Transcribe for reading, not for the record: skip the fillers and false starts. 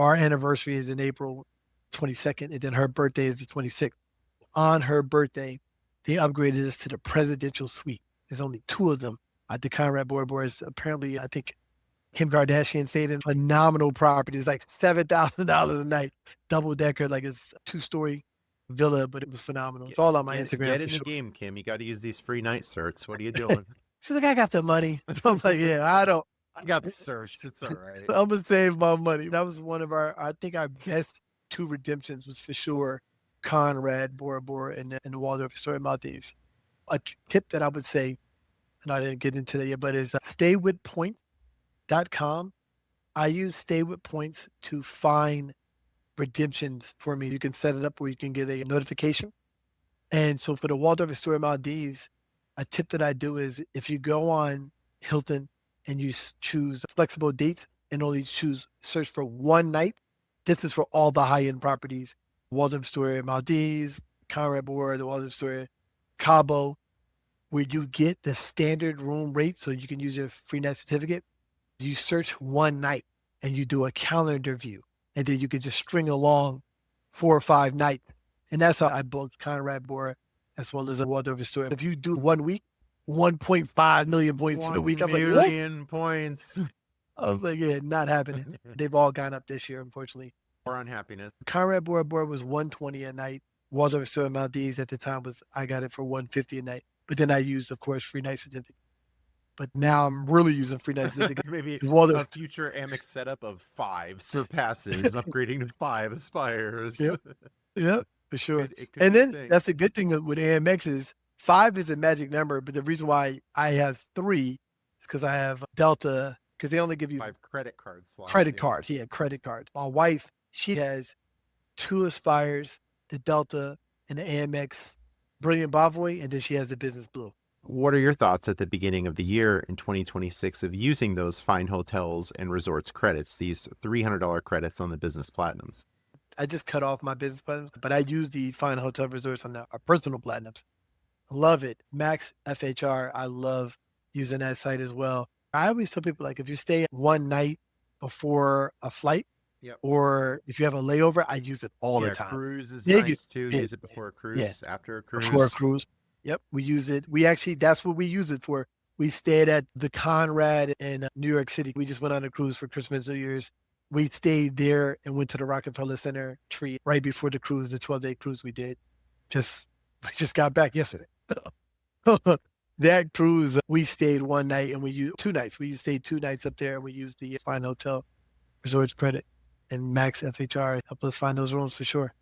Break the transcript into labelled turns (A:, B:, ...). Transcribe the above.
A: Our anniversary is in April 22nd, and then her birthday is the 26th. On her birthday, they upgraded us to the presidential suite. There's only two of them at the Conrad Bora Bora. Is apparently, I think Kim Kardashian stayed in phenomenal property. It's like $7,000 a night, double decker, like it's a 2-story villa, but it was phenomenal. It's all on my Instagram.
B: Get
A: for
B: in the
A: sure.
B: game, Kim. You got to use these free night certs. What are you doing?
A: She's like, I got the money. I'm like, yeah, I don't.
B: I got the certs. It's all right.
A: I'm gonna save my money. That was one of I think our best 2 redemptions was for sure Conrad Bora Bora and the Waldorf Astoria Maldives. A tip that I would say, and I didn't get into that yet, but is staywithpoints.com. I use Stay With Points to find redemptions for me. You can set it up where you can get a notification. And so for the Waldorf Astoria Maldives, a tip that I do is if you go on Hilton and you choose flexible dates and only search for one night, this is for all the high-end properties, Waldorf Astoria Maldives, Conrad Bora, the Waldorf Astoria, Cabo, where you get the standard room rate so you can use your free night certificate. You search one night and you do a calendar view, and then you can just string along 4 or 5 nights. And that's how I booked Conrad Bora as well as the Waldorf Astoria. If you do 1 week, 1.5 million points for the week. I was like, what?
B: 1 million points.
A: I was like, yeah, not happening. They've all gone up this year, unfortunately.
B: Or unhappiness.
A: Conrad Bora Bora was $120 a night. Waldorf Astoria Maldives at the time I got it for $150 a night. But then I used, of course, free night certificate. But now I'm really using free night certificate.
B: Maybe
A: Waldorf.
B: a future Amex setup of 5 surpasses, upgrading to 5 aspires.
A: Yep, for sure.
B: It
A: And then that's the good thing with Amex is 5 is a magic number, but the reason why I have 3 is because I have Delta, because they only give you
B: 5 credit card slots.
A: Credit cards. My wife, she has 2 Aspires, the Delta, and the Amex Brilliant Bavoy, and then she has the Business Blue.
B: What are your thoughts at the beginning of the year in 2026 of using those fine hotels and resorts credits, these $300 credits on the Business Platinums?
A: I just cut off my Business Platinums, but I use the fine hotel resorts on our personal Platinums. Love it. Max FHR, I love using that site as well. I always tell people, like, if you stay one night before a flight, or if you have a layover, I use it all the time.
B: Cruise is nice too. Use it before a cruise, after a cruise.
A: Before a cruise. Yep, we use it. That's what we use it for. We stayed at the Conrad in New York City. We just went on a cruise for Christmas, New Year's. We stayed there and went to the Rockefeller Center tree right before the cruise, the 12-day cruise we did. We just got back yesterday. That cruise, we stayed one night and we used 2 nights. We stayed 2 nights up there and we used the fine hotel resorts credit, and Max FHR helped us find those rooms for sure.